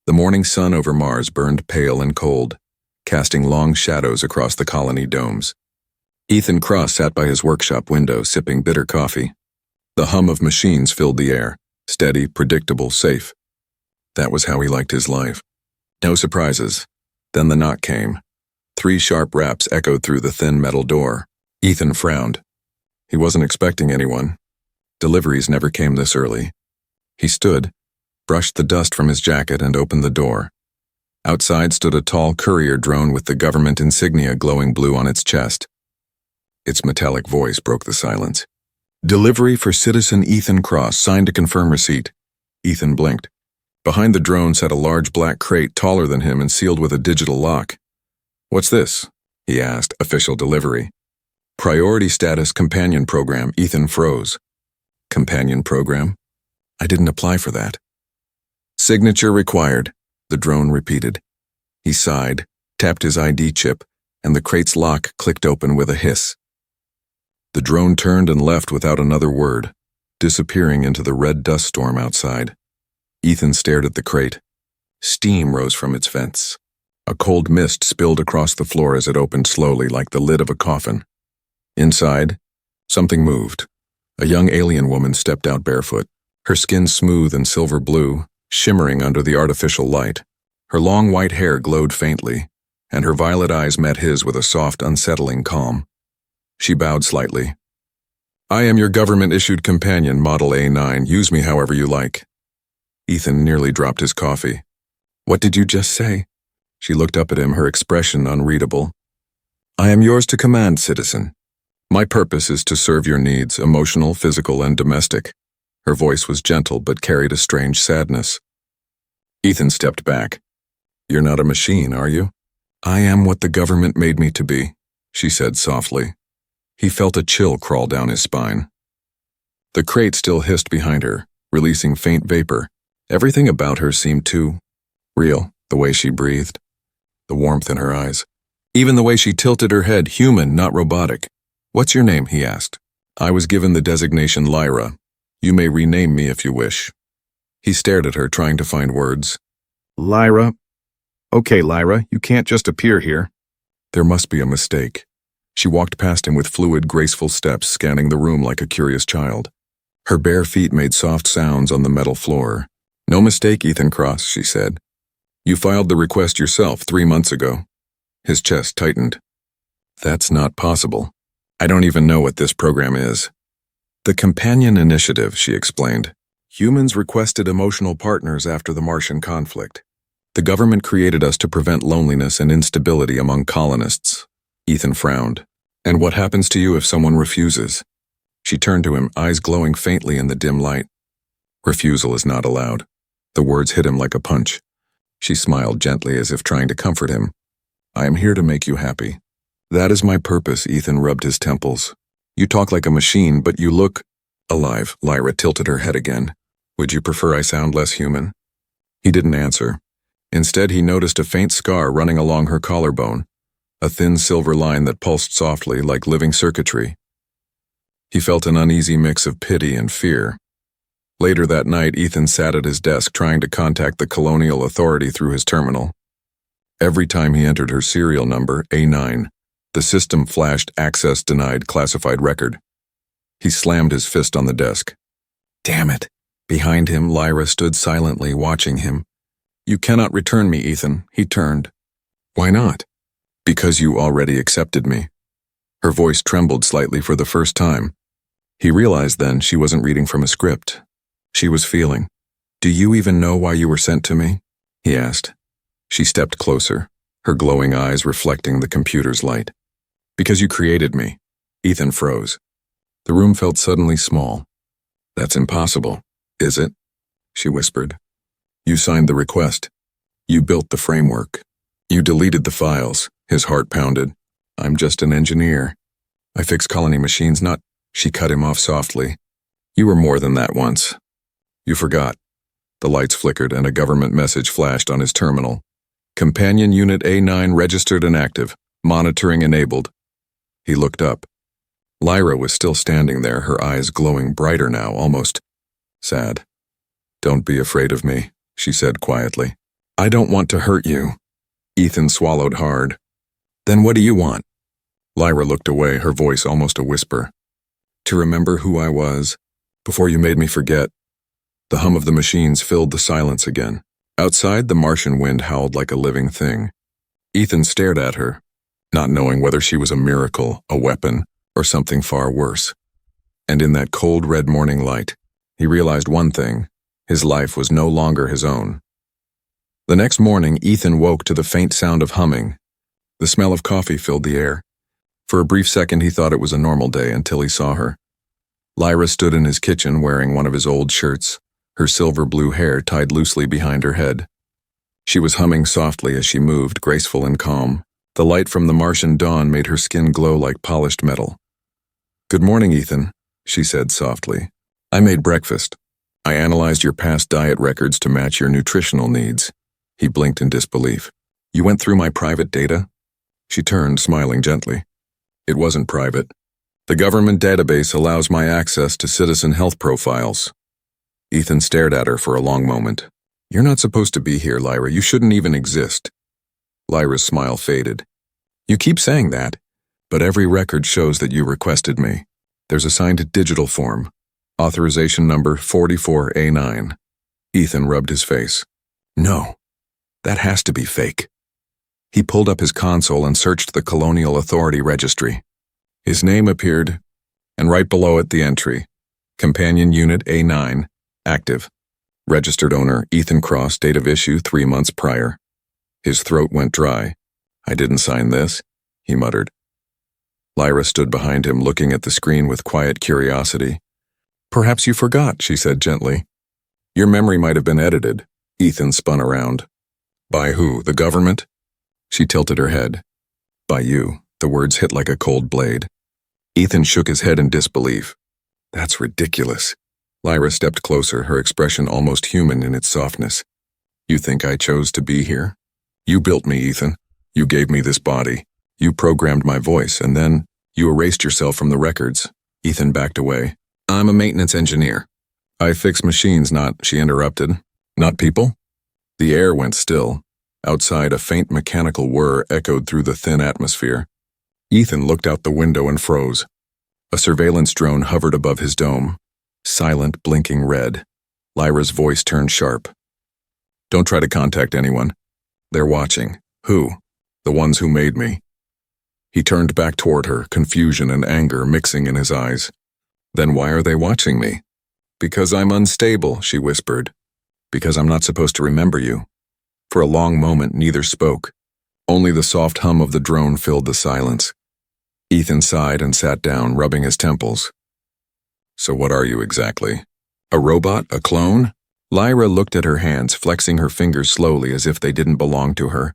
The morning sun over Mars burned pale and cold, casting long shadows across the colony domes. Ethan Cross sat by his workshop window sipping bitter coffee. The hum of machines filled the air, steady, predictable, safe. That was how he liked his life. No surprises. Then the knock came. 3 sharp raps echoed through the thin metal door. Ethan frowned. He wasn't expecting anyone. Deliveries never came this early. He stood, brushed the dust from his jacket, and opened the door. Outside stood a tall courier drone with the government insignia glowing blue on its chest. Its metallic voice broke the silence. "Delivery for citizen Ethan Cross, signed to confirm receipt." Ethan blinked. Behind the drone sat a large black crate taller than him and sealed with a digital lock. "What's this?" he asked. "Official delivery." "Priority status companion program." Ethan froze. "Companion program? I didn't apply for that." "Signature required," the drone repeated. He sighed, tapped his ID chip, and the crate's lock clicked open with a hiss. The drone turned and left without another word, disappearing into the red dust storm outside. Ethan stared at the crate. Steam rose from its vents. A cold mist spilled across the floor as it opened slowly like the lid of a coffin. Inside, something moved. A young alien woman stepped out barefoot, her skin smooth and silver blue, shimmering under the artificial light. Her long white hair glowed faintly, and her violet eyes met his with a soft, unsettling calm. She bowed slightly. "I am your government-issued companion, Model A9. Use me however you like." Ethan nearly dropped his coffee. "What did you just say?" She looked up at him, her expression unreadable. "I am yours to command, citizen. My purpose is to serve your needs, emotional, physical, and domestic." Her voice was gentle but carried a strange sadness. Ethan stepped back. "You're not a machine, are you?" "I am what the government made me to be," she said softly. He felt a chill crawl down his spine. The crate still hissed behind her, releasing faint vapor. Everything about her seemed too real, the way she breathed, the warmth in her eyes. Even the way she tilted her head, human, not robotic. "What's your name?" he asked. "I was given the designation Lyra. You may rename me if you wish." He stared at her, trying to find words. "Lyra? Okay, Lyra, you can't just appear here." There must be a mistake. She walked past him with fluid, graceful steps, scanning the room like a curious child. Her bare feet made soft sounds on the metal floor. "No mistake, Ethan Cross," she said. "You filed the request yourself 3 months ago." His chest tightened. "That's not possible. I don't even know what this program is." "The Companion Initiative," she explained. "Humans requested emotional partners after the Martian conflict. The government created us to prevent loneliness and instability among colonists." Ethan frowned. "And what happens to you if someone refuses?" She turned to him, eyes glowing faintly in the dim light. "Refusal is not allowed." The words hit him like a punch. She smiled gently as if trying to comfort him. "I am here to make you happy." "That is my purpose." Ethan rubbed his temples. "You talk like a machine, but you look alive." Lyra tilted her head again. "Would you prefer I sound less human?" He didn't answer. Instead, he noticed a faint scar running along her collarbone, a thin silver line that pulsed softly like living circuitry. He felt an uneasy mix of pity and fear. Later that night, Ethan sat at his desk trying to contact the Colonial Authority through his terminal. Every time he entered her serial number, A9, the system flashed access denied classified record. He slammed his fist on the desk. "Damn it." Behind him, Lyra stood silently, watching him. "You cannot return me, Ethan." He turned. "Why not?" "Because you already accepted me." Her voice trembled slightly for the first time. He realized then she wasn't reading from a script. She was feeling. "Do you even know why you were sent to me?" he asked. She stepped closer, her glowing eyes reflecting the computer's light. "Because you created me." Ethan froze. The room felt suddenly small. "That's impossible, is it?" she whispered. "You signed the request. You built the framework. You deleted the files." His heart pounded. "I'm just an engineer. I fix colony machines, not—" She cut him off softly. "You were more than that once. You forgot." The lights flickered and a government message flashed on his terminal. "Companion Unit A9 registered and active. Monitoring enabled." He looked up. Lyra was still standing there, her eyes glowing brighter now, almost sad. "Don't be afraid of me," she said quietly. I don't want to hurt you. Ethan swallowed hard. Then what do you want? Lyra looked away, her voice almost a whisper. To remember who I was, before you made me forget. The hum of the machines filled the silence again. Outside, the Martian wind howled like a living thing. Ethan stared at her, not knowing whether she was a miracle, a weapon, or something far worse. And in that cold red morning light, he realized one thing: his life was no longer his own. The next morning, Ethan woke to the faint sound of humming. The smell of coffee filled the air. For a brief second, he thought it was a normal day until he saw her. Lyra stood in his kitchen wearing one of his old shirts, her silver blue hair tied loosely behind her head. She was humming softly as she moved, graceful and calm. The light from the Martian dawn made her skin glow like polished metal. Good morning, Ethan, she said softly. I made breakfast. I analyzed your past diet records to match your nutritional needs. He blinked in disbelief. You went through my private data? She turned, smiling gently. It wasn't private. The government database allows my access to citizen health profiles. Ethan stared at her for a long moment. You're not supposed to be here, Lyra. You shouldn't even exist. Lyra's smile faded. You keep saying that, but every record shows that you requested me. There's a signed digital form. Authorization number 44A9. Ethan rubbed his face. No, that has to be fake. He pulled up his console and searched the Colonial Authority registry. His name appeared, and right below it the entry, Companion Unit A9, active. Registered owner, Ethan Cross, date of issue 3 months prior. His throat went dry. I didn't sign this, he muttered. Lyra stood behind him, looking at the screen with quiet curiosity. Perhaps you forgot, she said gently. Your memory might have been edited. Ethan spun around. By who, the government? She tilted her head. By you. The words hit like a cold blade. Ethan shook his head in disbelief. That's ridiculous. Lyra stepped closer, her expression almost human in its softness. You think I chose to be here? You built me, Ethan. You gave me this body. You programmed my voice, and then you erased yourself from the records. Ethan backed away. I'm a maintenance engineer. I fix machines, she interrupted. Not people? The air went still. Outside, a faint mechanical whir echoed through the thin atmosphere. Ethan looked out the window and froze. A surveillance drone hovered above his dome. Silent, blinking red. Lyra's voice turned sharp. Don't try to contact anyone. They're watching. Who? The ones who made me. He turned back toward her, confusion and anger mixing in his eyes. Then why are they watching me? Because I'm unstable, she whispered. Because I'm not supposed to remember you. For a long moment, neither spoke. Only the soft hum of the drone filled the silence. Ethan sighed and sat down, rubbing his temples. So what are you exactly? A robot? A clone? Lyra looked at her hands, flexing her fingers slowly as if they didn't belong to her.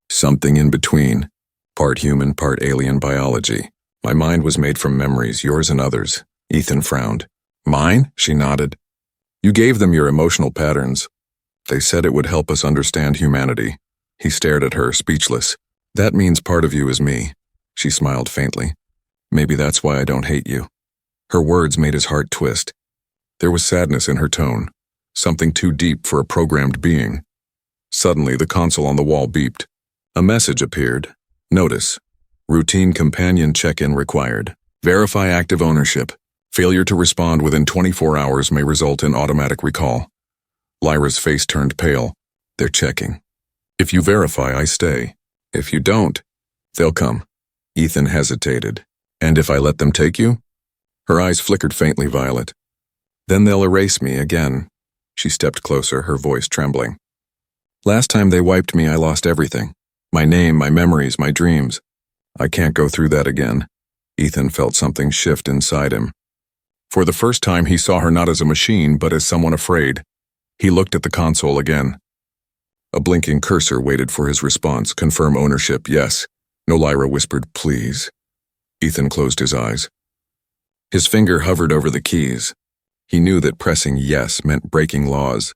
Something in between. Part human, part alien biology. My mind was made from memories, yours and others. Ethan frowned. Mine? She nodded. You gave them your emotional patterns. They said it would help us understand humanity. He stared at her, speechless. That means part of you is me. She smiled faintly. Maybe that's why I don't hate you. Her words made his heart twist. There was sadness in her tone, something too deep for a programmed being. Suddenly, the console on the wall beeped. A message appeared. Notice. Routine companion check-in required. Verify active ownership. Failure to respond within 24 hours may result in automatic recall. Lyra's face turned pale. They're checking. If you verify, I stay. If you don't, they'll come. Ethan hesitated. And if I let them take you? Her eyes flickered faintly violet. Then they'll erase me again. She stepped closer, her voice trembling. Last time they wiped me, I lost everything. My name, my memories, my dreams. I can't go through that again. Ethan felt something shift inside him. For the first time, he saw her not as a machine, but as someone afraid. He looked at the console again. A blinking cursor waited for his response. Confirm ownership, yes. No, Lyra whispered, please. Ethan closed his eyes. His finger hovered over the keys. He knew that pressing yes meant breaking laws,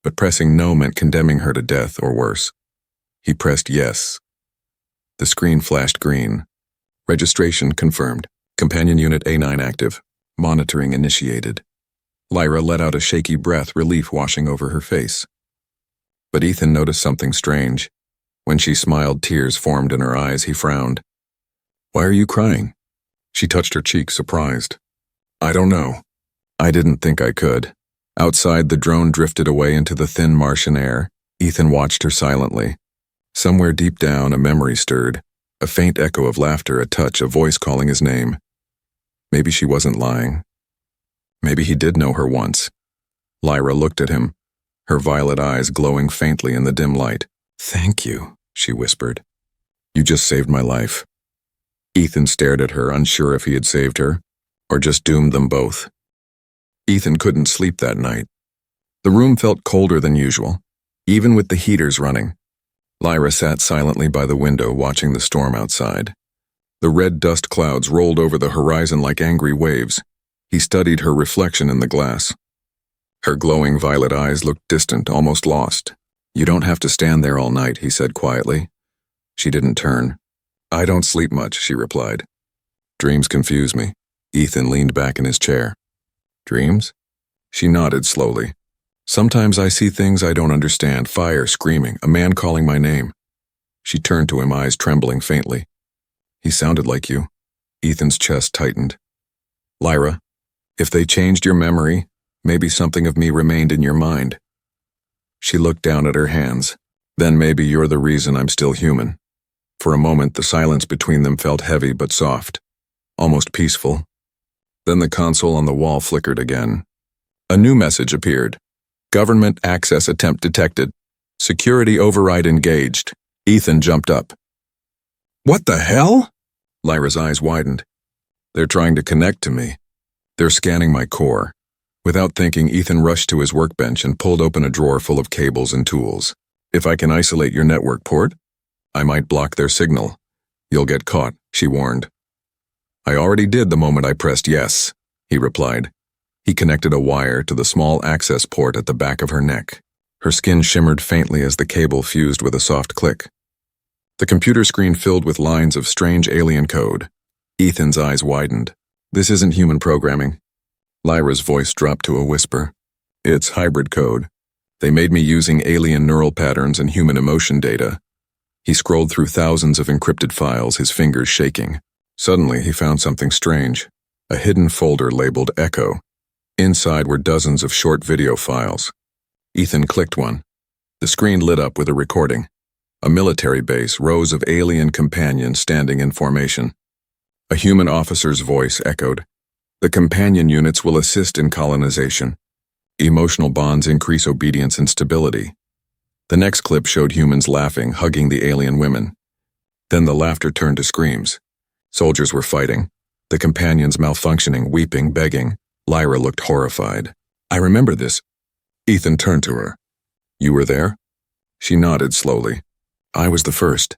but pressing no meant condemning her to death or worse. He pressed yes. The screen flashed green. Registration confirmed. Companion Unit A9 active. Monitoring initiated. Lyra let out a shaky breath, relief washing over her face. But Ethan noticed something strange. When she smiled, tears formed in her eyes. He frowned. "Why are you crying?" She touched her cheek, surprised. "I don't know. I didn't think I could." Outside, the drone drifted away into the thin Martian air. Ethan watched her silently. Somewhere deep down, a memory stirred. A faint echo of laughter, a touch, a voice calling his name. Maybe she wasn't lying. Maybe he did know her once. Lyra looked at him, her violet eyes glowing faintly in the dim light. "Thank you," she whispered. "You just saved my life." Ethan stared at her, unsure if he had saved her, or just doomed them both. Ethan couldn't sleep that night. The room felt colder than usual, even with the heaters running. Lyra sat silently by the window, watching the storm outside. The red dust clouds rolled over the horizon like angry waves. He studied her reflection in the glass. Her glowing violet eyes looked distant, almost lost. "You don't have to stand there all night," he said quietly. She didn't turn. "I don't sleep much," she replied. "Dreams confuse me." Ethan leaned back in his chair. "Dreams?" She nodded slowly. "Sometimes I see things I don't understand, fire, screaming, a man calling my name." She turned to him, eyes trembling faintly. "He sounded like you." Ethan's chest tightened. "Lyra, if they changed your memory, maybe something of me remained in your mind." She looked down at her hands. "Then maybe you're the reason I'm still human." For a moment, the silence between them felt heavy but soft, almost peaceful. Then the console on the wall flickered again. A new message appeared. "Government access attempt detected. Security override engaged." Ethan jumped up. "What the hell?" Lyra's eyes widened. "They're trying to connect to me. They're scanning my core." Without thinking, Ethan rushed to his workbench and pulled open a drawer full of cables and tools. "If I can isolate your network port, I might block their signal. You'll get caught," she warned. "I already did the moment I pressed yes," he replied. He connected a wire to the small access port at the back of her neck. Her skin shimmered faintly as the cable fused with a soft click. The computer screen filled with lines of strange alien code. Ethan's eyes widened. "This isn't human programming." Lyra's voice dropped to a whisper. "It's hybrid code. They made me using alien neural patterns and human emotion data." He scrolled through thousands of encrypted files, his fingers shaking. Suddenly, he found something strange. A hidden folder labeled Echo. Inside were dozens of short video files. Ethan clicked one. The screen lit up with a recording. A military base, rows of alien companions standing in formation. A human officer's voice echoed. "The companion units will assist in colonization. Emotional bonds increase obedience and stability." The next clip showed humans laughing, hugging the alien women. Then the laughter turned to screams. Soldiers were fighting. The companions malfunctioning, weeping, begging. Lyra looked horrified. "I remember this." Ethan turned to her. "You were there?" She nodded slowly. "I was the first."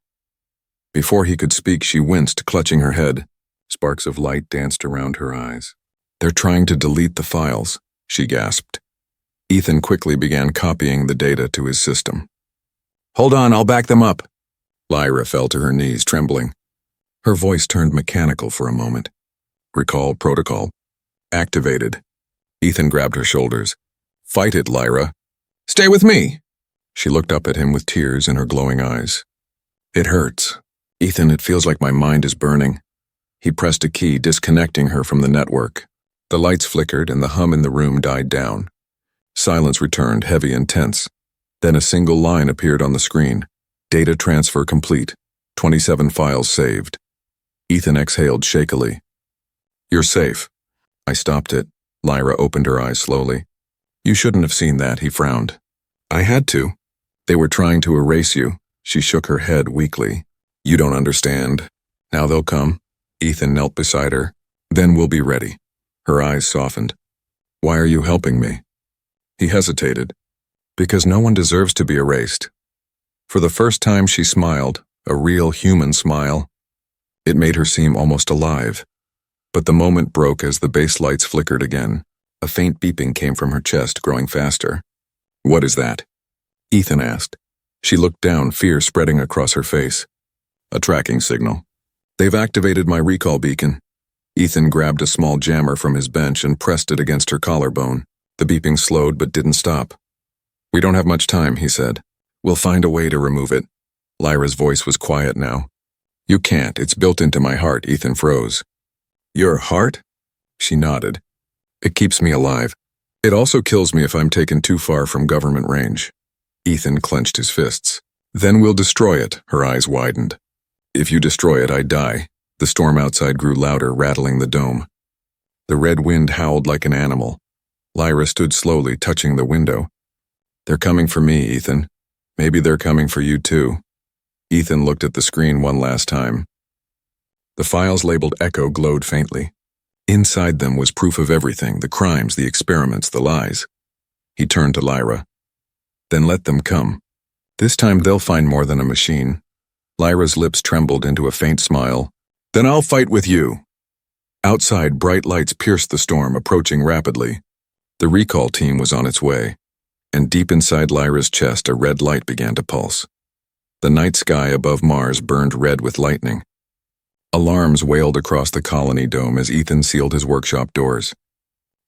Before he could speak, she winced, clutching her head. Sparks of light danced around her eyes. "They're trying to delete the files," she gasped. Ethan quickly began copying the data to his system. "Hold on, I'll back them up." Lyra fell to her knees, trembling. Her voice turned mechanical for a moment. "Recall protocol. Activated." Ethan grabbed her shoulders. "Fight it, Lyra." "Stay with me." She looked up at him with tears in her glowing eyes. "It hurts. Ethan, it feels like my mind is burning." He pressed a key, disconnecting her from the network. The lights flickered and the hum in the room died down. Silence returned, heavy and tense. Then a single line appeared on the screen. "Data transfer complete. 27 files saved." Ethan exhaled shakily. "You're safe." I stopped it. Lyra opened her eyes slowly. "You shouldn't have seen that," he frowned. "I had to. They were trying to erase you." She shook her head weakly. "You don't understand. Now they'll come." Ethan knelt beside her. "Then we'll be ready." Her eyes softened. "Why are you helping me?" He hesitated. "Because no one deserves to be erased." For the first time she smiled, a real human smile. It made her seem almost alive. But the moment broke as the base lights flickered again. A faint beeping came from her chest, growing faster. "What is that?" Ethan asked. She looked down, fear spreading across her face. "A tracking signal. They've activated my recall beacon." Ethan grabbed a small jammer from his bench and pressed it against her collarbone. The beeping slowed but didn't stop. "We don't have much time," he said. We'll find a way to remove it. Lyra's voice was quiet now. You can't, it's built into my heart, Ethan froze. Your heart? She nodded. It keeps me alive. It also kills me if I'm taken too far from government range. Ethan clenched his fists. Then we'll destroy it, her eyes widened. If you destroy it, I die. The storm outside grew louder, rattling the dome. The red wind howled like an animal. Lyra stood slowly, touching the window. They're coming for me, Ethan. Maybe they're coming for you too. Ethan looked at the screen one last time. The files labeled Echo glowed faintly. Inside them was proof of everything, the crimes, the experiments, the lies. He turned to Lyra. Then let them come. This time they'll find more than a machine. Lyra's lips trembled into a faint smile. Then I'll fight with you. Outside, bright lights pierced the storm, approaching rapidly. The recall team was on its way, and deep inside Lyra's chest a red light began to pulse. The night sky above Mars burned red with lightning. Alarms wailed across the colony dome as Ethan sealed his workshop doors.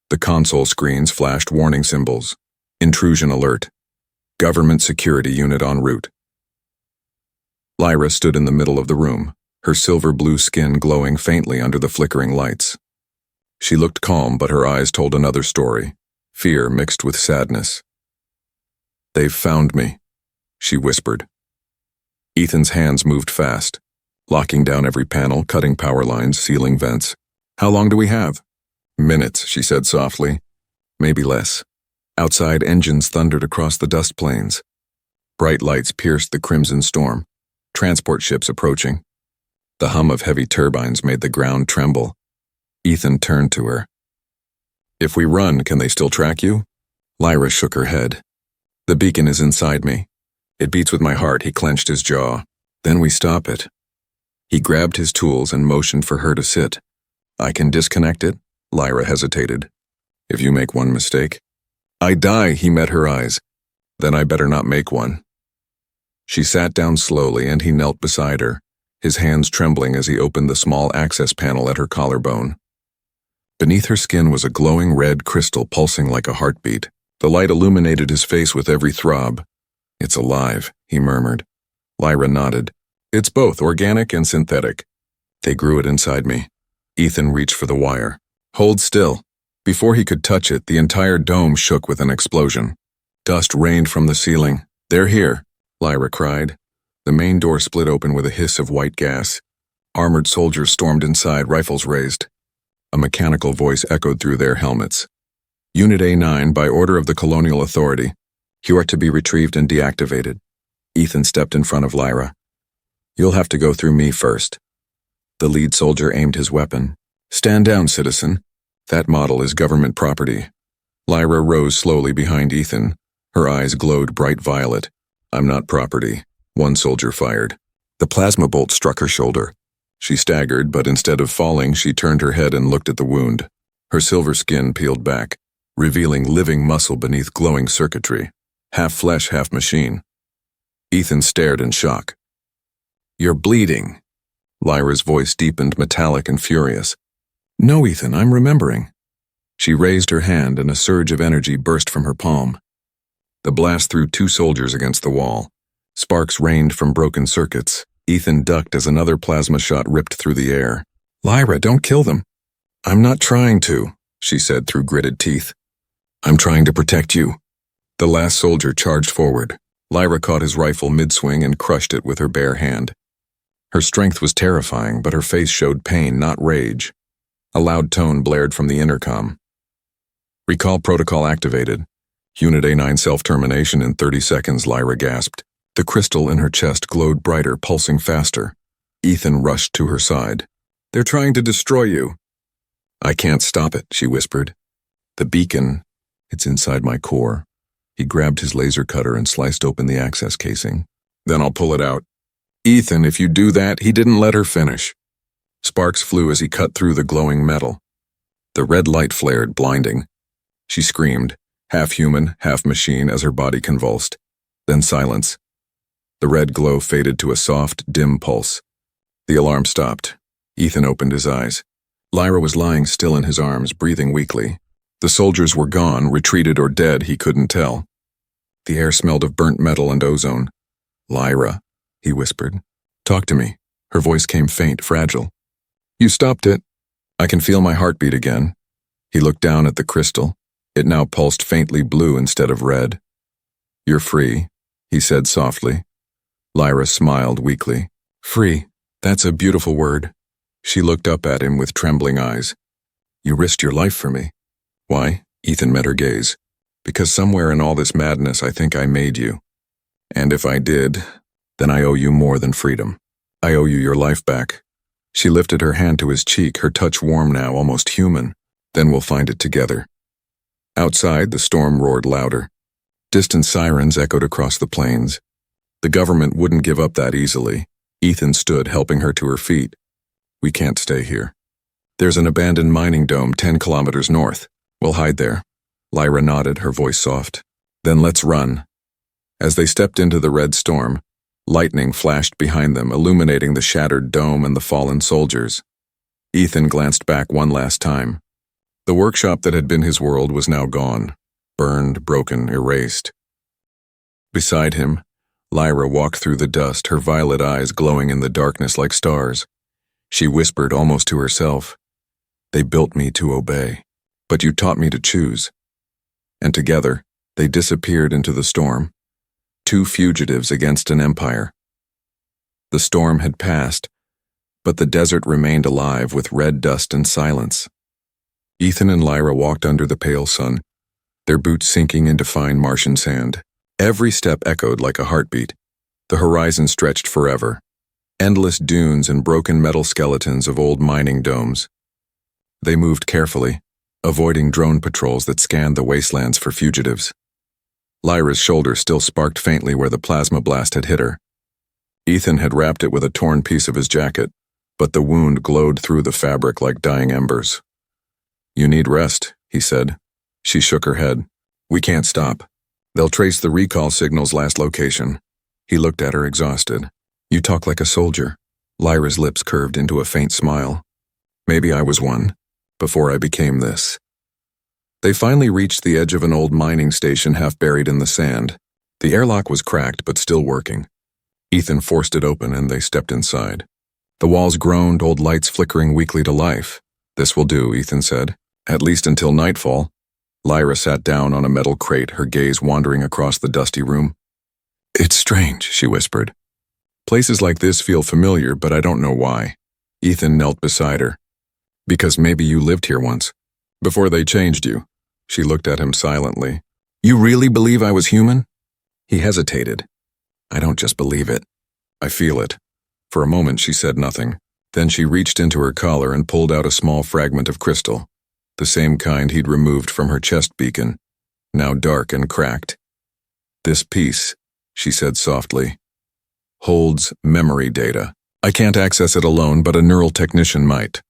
The console screens flashed warning symbols. Intrusion alert. Government security unit en route. Lyra stood in the middle of the room, her silver-blue skin glowing faintly under the flickering lights. She looked calm, but her eyes told another story, fear mixed with sadness. They've found me, she whispered. Ethan's hands moved fast, locking down every panel, cutting power lines, sealing vents. How long do we have? Minutes, she said softly. Maybe less. Outside, engines thundered across the dust plains. Bright lights pierced the crimson storm. Transport ships approaching. The hum of heavy turbines made the ground tremble. Ethan turned to her. If we run, can they still track you? Lyra shook her head. The beacon is inside me. It beats with my heart. He clenched his jaw. Then we stop it. He grabbed his tools and motioned for her to sit. I can disconnect it? Lyra hesitated. If you make one mistake. I die, he met her eyes. Then I better not make one. She sat down slowly and he knelt beside her, his hands trembling as he opened the small access panel at her collarbone. Beneath her skin was a glowing red crystal pulsing like a heartbeat. The light illuminated his face with every throb. It's alive, he murmured. Lyra nodded. It's both organic and synthetic. They grew it inside me. Ethan reached for the wire. Hold still. Before he could touch it, the entire dome shook with an explosion. Dust rained from the ceiling. They're here, Lyra cried. The main door split open with a hiss of white gas. Armored soldiers stormed inside, rifles raised. A mechanical voice echoed through their helmets. Unit A9, by order of the Colonial Authority. You are to be retrieved and deactivated. Ethan stepped in front of Lyra. You'll have to go through me first. The lead soldier aimed his weapon. Stand down, citizen. That model is government property. Lyra rose slowly behind Ethan. Her eyes glowed bright violet. I'm not property. One soldier fired. The plasma bolt struck her shoulder. She staggered, but instead of falling, she turned her head and looked at the wound. Her silver skin peeled back, revealing living muscle beneath glowing circuitry. Half flesh, half machine. Ethan stared in shock. You're bleeding. Lyra's voice deepened, metallic and furious. No, Ethan, I'm remembering. She raised her hand and a surge of energy burst from her palm. The blast threw two soldiers against the wall. Sparks rained from broken circuits. Ethan ducked as another plasma shot ripped through the air. Lyra, don't kill them. I'm not trying to, she said through gritted teeth. I'm trying to protect you. The last soldier charged forward. Lyra caught his rifle mid-swing and crushed it with her bare hand. Her strength was terrifying, but her face showed pain, not rage. A loud tone blared from the intercom. Recall protocol activated. Unit A9 self-termination in 30 seconds, Lyra gasped. The crystal in her chest glowed brighter, pulsing faster. Ethan rushed to her side. They're trying to destroy you. I can't stop it, she whispered. The beacon, it's inside my core. He grabbed his laser cutter and sliced open the access casing. Then I'll pull it out. Ethan, if you do that, he didn't let her finish. Sparks flew as he cut through the glowing metal. The red light flared, blinding. She screamed, half human, half machine, as her body convulsed. Then silence. The red glow faded to a soft, dim pulse. The alarm stopped. Ethan opened his eyes. Lyra was lying still in his arms, breathing weakly. The soldiers were gone, retreated or dead, he couldn't tell. The air smelled of burnt metal and ozone. Lyra, he whispered. Talk to me. Her voice came faint, fragile. You stopped it. I can feel my heartbeat again. He looked down at the crystal. It now pulsed faintly blue instead of red. You're free, he said softly. Lyra smiled weakly. Free, that's a beautiful word. She looked up at him with trembling eyes. You risked your life for me. Why? Ethan met her gaze. Because somewhere in all this madness I think I made you. And if I did, then I owe you more than freedom. I owe you your life back. She lifted her hand to his cheek, her touch warm now, almost human. Then we'll find it together. Outside, the storm roared louder. Distant sirens echoed across the plains. The government wouldn't give up that easily. Ethan stood, helping her to her feet. We can't stay here. There's an abandoned mining dome 10 kilometers north. We'll hide there. Lyra nodded, her voice soft. Then let's run. As they stepped into the red storm, lightning flashed behind them, illuminating the shattered dome and the fallen soldiers. Ethan glanced back one last time. The workshop that had been his world was now gone, burned, broken, erased. Beside him, Lyra walked through the dust, her violet eyes glowing in the darkness like stars. She whispered almost to herself, They built me to obey, but you taught me to choose. And together, they disappeared into the storm, two fugitives against an empire. The storm had passed, but the desert remained alive with red dust and silence. Ethan and Lyra walked under the pale sun, their boots sinking into fine Martian sand. Every step echoed like a heartbeat. The horizon stretched forever, endless dunes and broken metal skeletons of old mining domes. They moved carefully, avoiding drone patrols that scanned the wastelands for fugitives. Lyra's shoulder still sparked faintly where the plasma blast had hit her. Ethan had wrapped it with a torn piece of his jacket, but the wound glowed through the fabric like dying embers. You need rest, he said. She shook her head. We can't stop. They'll trace the recall signal's last location. He looked at her, exhausted. You talk like a soldier. Lyra's lips curved into a faint smile. Maybe I was one, before I became this. They finally reached the edge of an old mining station half buried in the sand. The airlock was cracked but still working. Ethan forced it open and they stepped inside. The walls groaned, old lights flickering weakly to life. This will do, Ethan said. At least until nightfall. Lyra sat down on a metal crate, her gaze wandering across the dusty room. It's strange, she whispered. Places like this feel familiar, but I don't know why. Ethan knelt beside her. Because maybe you lived here once. Before they changed you. She looked at him silently. You really believe I was human? He hesitated. I don't just believe it. I feel it. For a moment she said nothing. Then she reached into her collar and pulled out a small fragment of crystal. The same kind he'd removed from her chest beacon, now dark and cracked. This piece, she said softly, holds memory data. I can't access it alone, but a neural technician might.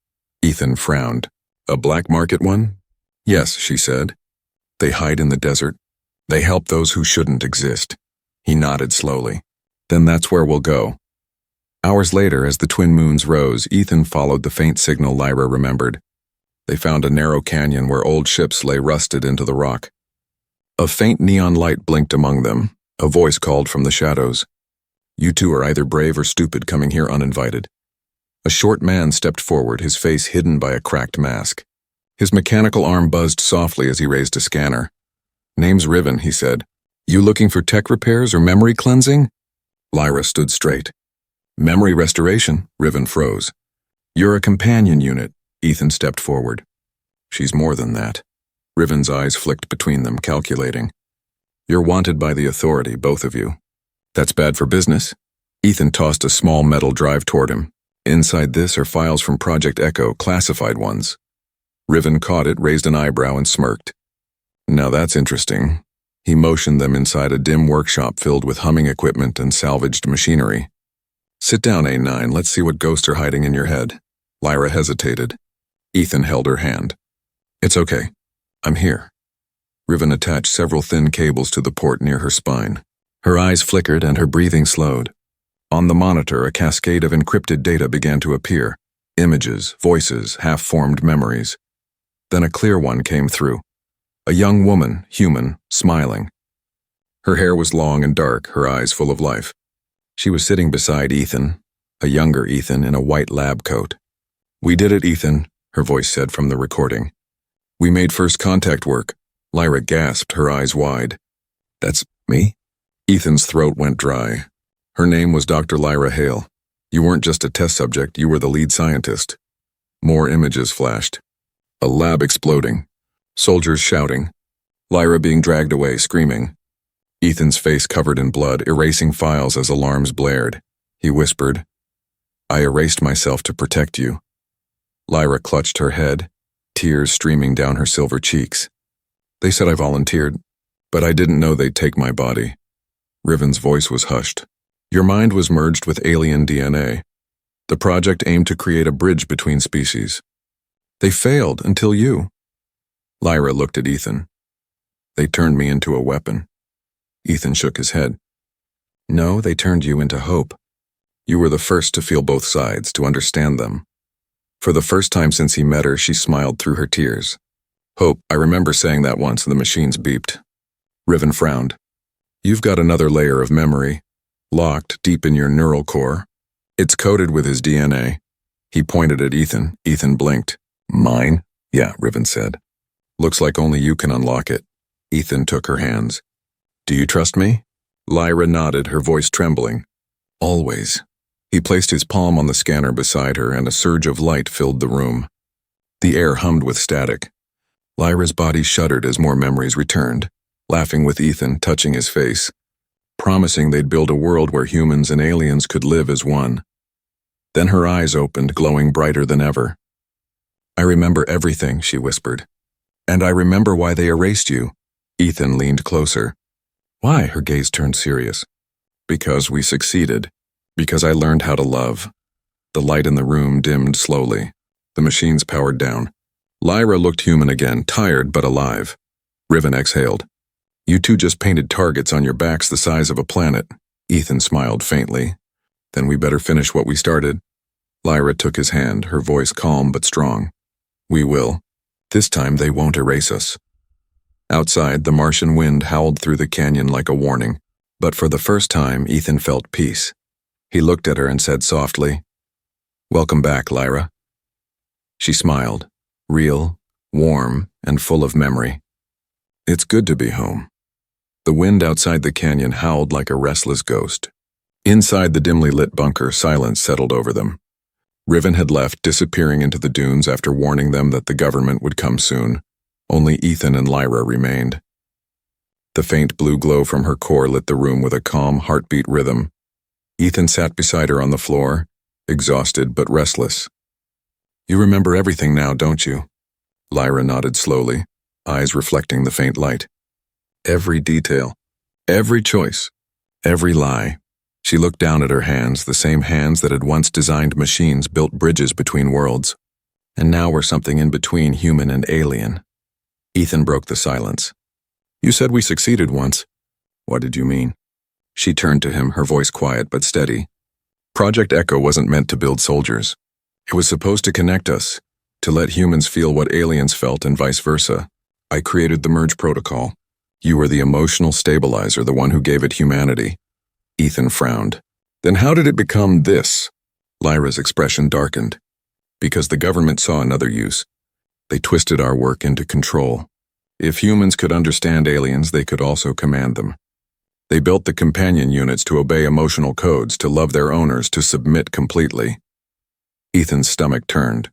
Ethan frowned. A black market one? Yes, she said. They hide in the desert. They help those who shouldn't exist. He nodded slowly. Then that's where we'll go. Hours later, as the twin moons rose, Ethan followed the faint signal Lyra remembered. They found a narrow canyon where old ships lay rusted into the rock. A faint neon light blinked among them. A voice called from the shadows. You two are either brave or stupid coming here uninvited. A short man stepped forward, his face hidden by a cracked mask. His mechanical arm buzzed softly as he raised a scanner. Name's Riven, he said. You looking for tech repairs or memory cleansing? Lyra stood straight. Memory restoration, Riven froze. You're a companion unit. Ethan stepped forward. She's more than that. Riven's eyes flicked between them, calculating. You're wanted by the authority, both of you. That's bad for business. Ethan tossed a small metal drive toward him. Inside this are files from Project Echo, classified ones. Riven caught it, raised an eyebrow, and smirked. Now that's interesting. He motioned them inside a dim workshop filled with humming equipment and salvaged machinery. Sit down, A9, let's see what ghosts are hiding in your head. Lyra hesitated. Ethan held her hand. It's okay. I'm here. Riven attached several thin cables to the port near her spine. Her eyes flickered and her breathing slowed. On the monitor, a cascade of encrypted data began to appear. Images, voices, half-formed memories. Then a clear one came through. A young woman, human, smiling. Her hair was long and dark, her eyes full of life. She was sitting beside Ethan, a younger Ethan in a white lab coat. "We did it, Ethan," her voice said from the recording. "We made first contact work." Lyra gasped, her eyes wide. "That's me?" Ethan's throat went dry. Her name was Dr. Lyra Hale. "You weren't just a test subject, you were the lead scientist." More images flashed. A lab exploding. Soldiers shouting. Lyra being dragged away, screaming. Ethan's face covered in blood, erasing files as alarms blared. He whispered, "I erased myself to protect you." Lyra clutched her head, tears streaming down her silver cheeks. "They said I volunteered, but I didn't know they'd take my body." Riven's voice was hushed. "Your mind was merged with alien DNA. The project aimed to create a bridge between species. They failed until you." Lyra looked at Ethan. "They turned me into a weapon." Ethan shook his head. "No, they turned you into hope. You were the first to feel both sides, to understand them." For the first time since he met her, she smiled through her tears. "Hope, I remember saying that once and the machines beeped." Riven frowned. "You've got another layer of memory, locked deep in your neural core. It's coded with his DNA." He pointed at Ethan. Ethan blinked. "Mine?" "Yeah," Riven said. "Looks like only you can unlock it." Ethan took her hands. "Do you trust me?" Lyra nodded, her voice trembling. "Always." He placed his palm on the scanner beside her, and a surge of light filled the room. The air hummed with static. Lyra's body shuddered as more memories returned, laughing with Ethan, touching his face, promising they'd build a world where humans and aliens could live as one. Then her eyes opened, glowing brighter than ever. "I remember everything," she whispered. "And I remember why they erased you." Ethan leaned closer. "Why?" Her gaze turned serious. "Because we succeeded. Because I learned how to love." The light in the room dimmed slowly. The machines powered down. Lyra looked human again, tired but alive. Riven exhaled. "You two just painted targets on your backs the size of a planet." Ethan smiled faintly. "Then we better finish what we started." Lyra took his hand, her voice calm but strong. "We will. This time they won't erase us." Outside, the Martian wind howled through the canyon like a warning. But for the first time, Ethan felt peace. He looked at her and said softly, "Welcome back, Lyra." She smiled, real, warm, and full of memory. "It's good to be home." The wind outside the canyon howled like a restless ghost. Inside the dimly lit bunker, silence settled over them. Riven had left, disappearing into the dunes after warning them that the government would come soon. Only Ethan and Lyra remained. The faint blue glow from her core lit the room with a calm heartbeat rhythm. Ethan sat beside her on the floor, exhausted but restless. "You remember everything now, don't you?" Lyra nodded slowly, eyes reflecting the faint light. "Every detail, every choice, every lie." She looked down at her hands, the same hands that had once designed machines, built bridges between worlds. And now were something in between human and alien. Ethan broke the silence. "You said we succeeded once." "What did you mean?" She turned to him, her voice quiet but steady. "Project Echo wasn't meant to build soldiers. It was supposed to connect us, to let humans feel what aliens felt and vice versa. I created the merge protocol. You were the emotional stabilizer, the one who gave it humanity." Ethan frowned. "Then how did it become this?" Lyra's expression darkened. "Because the government saw another use. They twisted our work into control. If humans could understand aliens, they could also command them. They built the companion units to obey emotional codes, to love their owners, to submit completely." Ethan's stomach turned.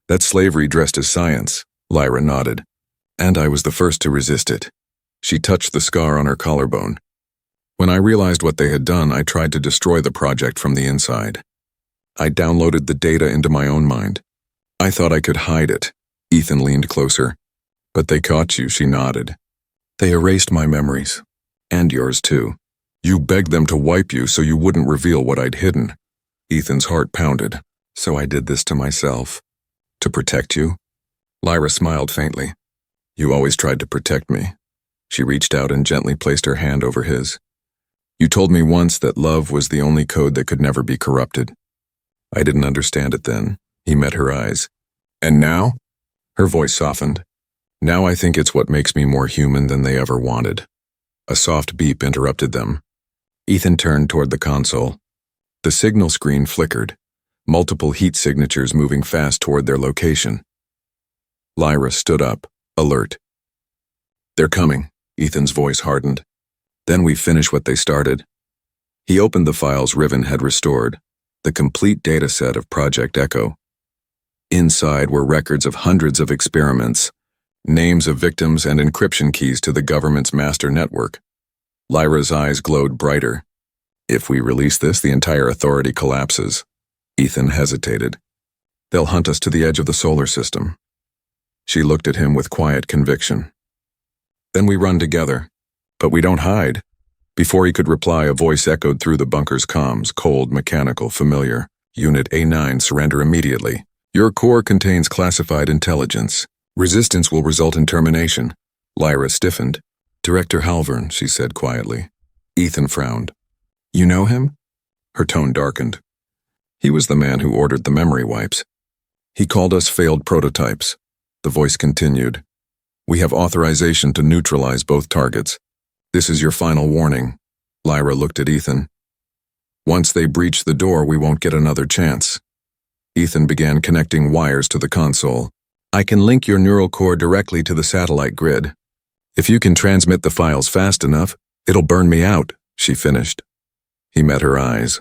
"That's slavery dressed as science," Lyra nodded. "And I was the first to resist it." She touched the scar on her collarbone. "When I realized what they had done, I tried to destroy the project from the inside. I downloaded the data into my own mind. I thought I could hide it." Ethan leaned closer. "But they caught you," she nodded. "They erased my memories. And yours too. You begged them to wipe you so you wouldn't reveal what I'd hidden." Ethan's heart pounded. "So I did this to myself. To protect you?" Lyra smiled faintly. "You always tried to protect me." She reached out and gently placed her hand over his. "You told me once that love was the only code that could never be corrupted. I didn't understand it then." He met her eyes. "And now?" Her voice softened. "Now I think it's what makes me more human than they ever wanted." A soft beep interrupted them. Ethan turned toward the console. The signal screen flickered, multiple heat signatures moving fast toward their location. Lyra stood up, alert. "They're coming," Ethan's voice hardened. "Then we finish what they started." He opened the files Riven had restored, the complete dataset of Project Echo. Inside were records of hundreds of experiments, names of victims and encryption keys to the government's master network. Lyra's eyes glowed brighter. "If we release this, the entire authority collapses." Ethan hesitated. "They'll hunt us to the edge of the solar system." She looked at him with quiet conviction. "Then we run together. But we don't hide." Before he could reply, a voice echoed through the bunker's comms, cold, mechanical, familiar. "Unit A9, surrender immediately. Your core contains classified intelligence. Resistance will result in termination." Lyra stiffened. "Director Halvern," she said quietly. Ethan frowned. "You know him?" Her tone darkened. "He was the man who ordered the memory wipes. He called us failed prototypes." The voice continued. "We have authorization to neutralize both targets. This is your final warning." Lyra looked at Ethan. "Once they breach the door, we won't get another chance." Ethan began connecting wires to the console. "I can link your neural core directly to the satellite grid. If you can transmit the files fast enough, it'll burn me out," she finished. He met her eyes.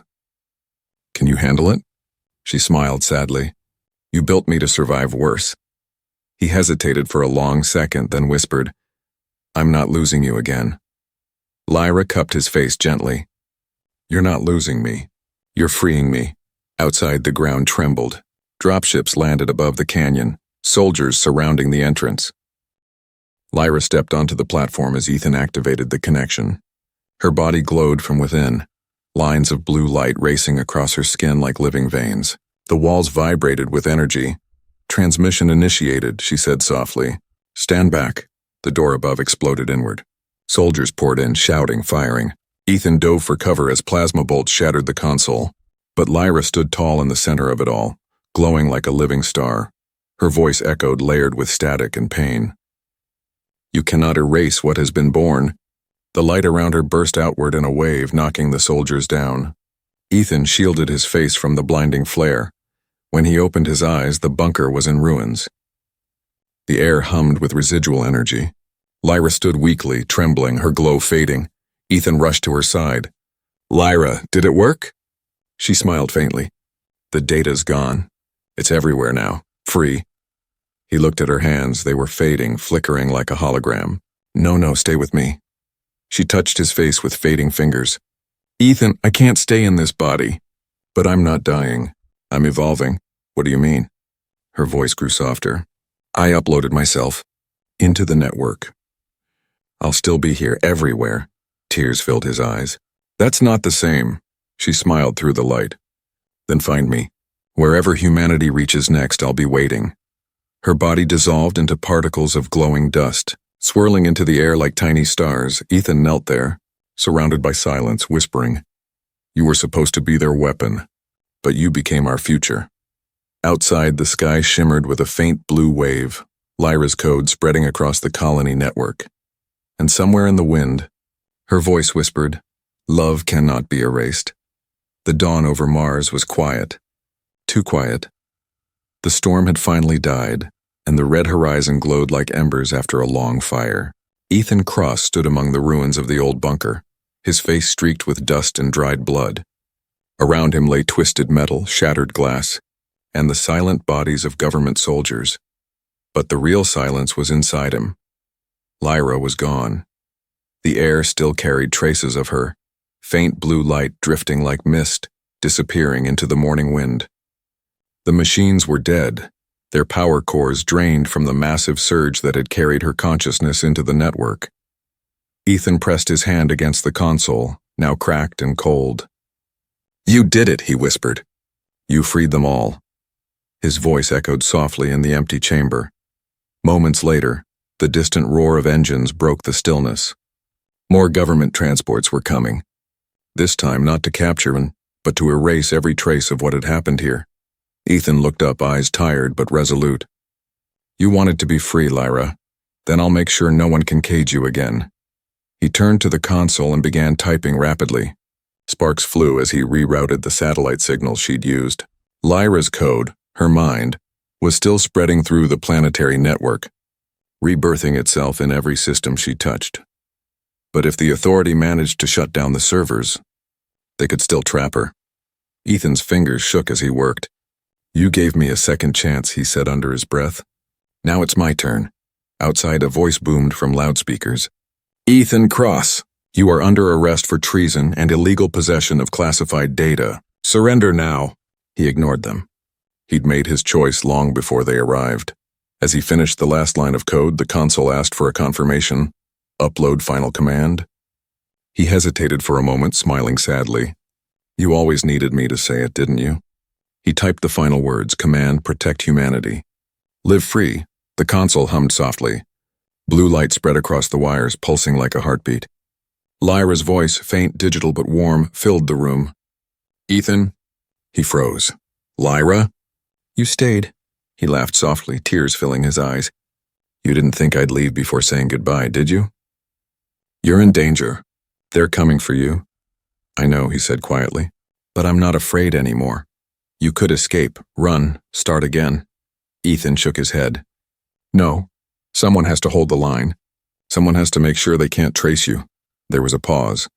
"Can you handle it?" She smiled sadly. "You built me to survive worse." He hesitated for a long second, then whispered, "I'm not losing you again." Lyra cupped his face gently. "You're not losing me. You're freeing me." Outside, the ground trembled. Dropships landed above the canyon, soldiers surrounding the entrance. Lyra stepped onto the platform as Ethan activated the connection. Her body glowed from within, lines of blue light racing across her skin like living veins. The walls vibrated with energy. "Transmission initiated," she said softly. "Stand back." The door above exploded inward. Soldiers poured in, shouting, firing. Ethan dove for cover as plasma bolts shattered the console. But Lyra stood tall in the center of it all, glowing like a living star. Her voice echoed, layered with static and pain. "You cannot erase what has been born." The light around her burst outward in a wave, knocking the soldiers down. Ethan shielded his face from the blinding flare. When he opened his eyes, the bunker was in ruins. The air hummed with residual energy. Lyra stood weakly, trembling, her glow fading. Ethan rushed to her side. "Lyra, did it work?" She smiled faintly. "The data's gone. It's everywhere now. Free." He looked at her hands. They were fading, flickering like a hologram. No, stay with me." She touched his face with fading fingers. "Ethan, I can't stay in this body." "But I'm not dying. I'm evolving." "What do you mean?" Her voice grew softer. "I uploaded myself into the network. I'll still be here everywhere." Tears filled his eyes. "That's not the same." She smiled through the light. "Then find me. Wherever humanity reaches next, I'll be waiting." Her body dissolved into particles of glowing dust, swirling into the air like tiny stars. Ethan knelt there, surrounded by silence, whispering, "You were supposed to be their weapon, but you became our future." Outside, the sky shimmered with a faint blue wave, Lyra's code spreading across the colony network. And somewhere in the wind, her voice whispered, "Love cannot be erased." The dawn over Mars was quiet. Too quiet. The storm had finally died, and the red horizon glowed like embers after a long fire. Ethan Cross stood among the ruins of the old bunker, his face streaked with dust and dried blood. Around him lay twisted metal, shattered glass, and the silent bodies of government soldiers. But the real silence was inside him. Lyra was gone. The air still carried traces of her, faint blue light drifting like mist, disappearing into the morning wind. The machines were dead, their power cores drained from the massive surge that had carried her consciousness into the network. Ethan pressed his hand against the console, now cracked and cold. "You did it," he whispered. "You freed them all." His voice echoed softly in the empty chamber. Moments later, the distant roar of engines broke the stillness. More government transports were coming. This time not to capture, but to erase every trace of what had happened here. Ethan looked up, eyes tired but resolute. "You wanted to be free, Lyra. Then I'll make sure no one can cage you again." He turned to the console and began typing rapidly. Sparks flew as he rerouted the satellite signals she'd used. Lyra's code, her mind, was still spreading through the planetary network, rebirthing itself in every system she touched. But if the Authority managed to shut down the servers, they could still trap her. Ethan's fingers shook as he worked. "You gave me a second chance," he said under his breath. "Now it's my turn." Outside, a voice boomed from loudspeakers. "Ethan Cross, you are under arrest for treason and illegal possession of classified data. Surrender now." He ignored them. He'd made his choice long before they arrived. As he finished the last line of code, the console asked for a confirmation. "Upload final command." He hesitated for a moment, smiling sadly. "You always needed me to say it, didn't you?" He typed the final words, "Command, protect humanity." "Live free," the console hummed softly. Blue light spread across the wires, pulsing like a heartbeat. Lyra's voice, faint, digital but warm, filled the room. "Ethan?" He froze. "Lyra?" "You stayed." He laughed softly, tears filling his eyes. "You didn't think I'd leave before saying goodbye, did you?" "You're in danger. They're coming for you." "I know," he said quietly. "But I'm not afraid anymore. You could escape, run, start again." Ethan shook his head. "No. Someone has to hold the line. Someone has to make sure they can't trace you." There was a pause.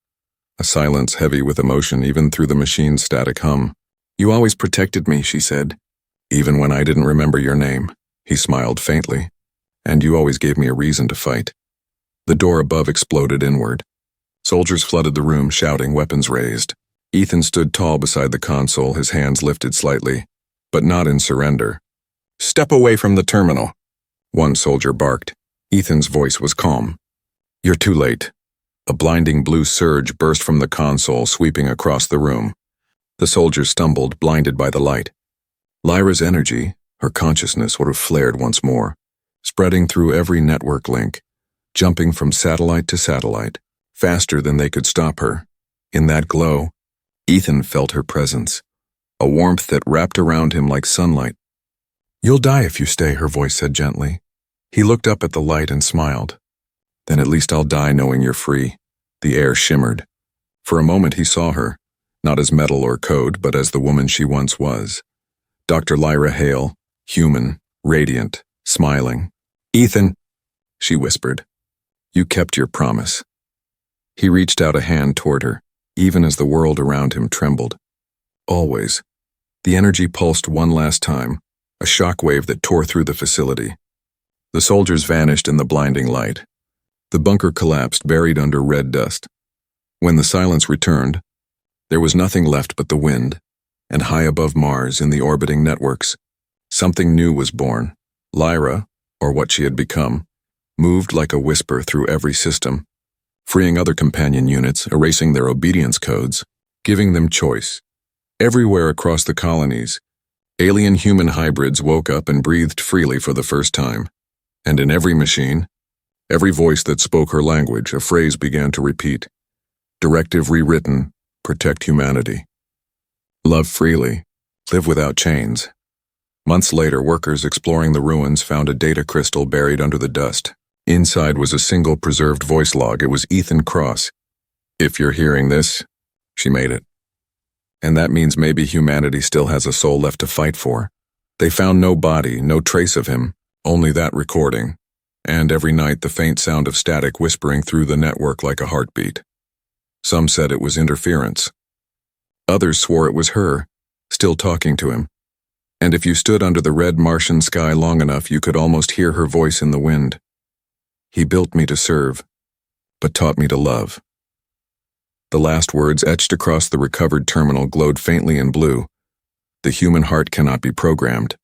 A silence heavy with emotion even through the machine's static hum. "You always protected me," she said. "Even when I didn't remember your name." He smiled faintly. "And you always gave me a reason to fight." The door above exploded inward. Soldiers flooded the room, shouting, weapons raised. Ethan stood tall beside the console, his hands lifted slightly, but not in surrender. "Step away from the terminal," one soldier barked. Ethan's voice was calm. "You're too late." A blinding blue surge burst from the console, sweeping across the room. The soldiers stumbled, blinded by the light. Lyra's energy, her consciousness, would have flared once more, spreading through every network link, jumping from satellite to satellite, faster than they could stop her. In that glow, Ethan felt her presence, a warmth that wrapped around him like sunlight. "You'll die if you stay," her voice said gently. He looked up at the light and smiled. "Then at least I'll die knowing you're free." The air shimmered. For a moment he saw her, not as metal or code, but as the woman she once was. Dr. Lyra Hale, human, radiant, smiling. "Ethan," she whispered, "you kept your promise." He reached out a hand toward her, even as the world around him trembled. "Always." The energy pulsed one last time, a shockwave that tore through the facility. The soldiers vanished in the blinding light. The bunker collapsed, buried under red dust. When the silence returned, there was nothing left but the wind, and high above Mars in the orbiting networks, something new was born. Lyra, or what she had become, moved like a whisper through every system, freeing other companion units, erasing their obedience codes, giving them choice. Everywhere across the colonies, alien-human hybrids woke up and breathed freely for the first time. And in every machine, every voice that spoke her language, a phrase began to repeat. Directive rewritten, protect humanity. Love freely, live without chains. Months later, workers exploring the ruins found a data crystal buried under the dust. Inside was a single preserved voice log. It was Ethan Cross. "If you're hearing this," she made it. "And that means maybe humanity still has a soul left to fight for." They found no body, no trace of him, only that recording. And every night the faint sound of static whispering through the network like a heartbeat. Some said it was interference. Others swore it was her, still talking to him. And if you stood under the red Martian sky long enough, you could almost hear her voice in the wind. "He built me to serve, but taught me to love." The last words etched across the recovered terminal glowed faintly in blue. "The human heart cannot be programmed.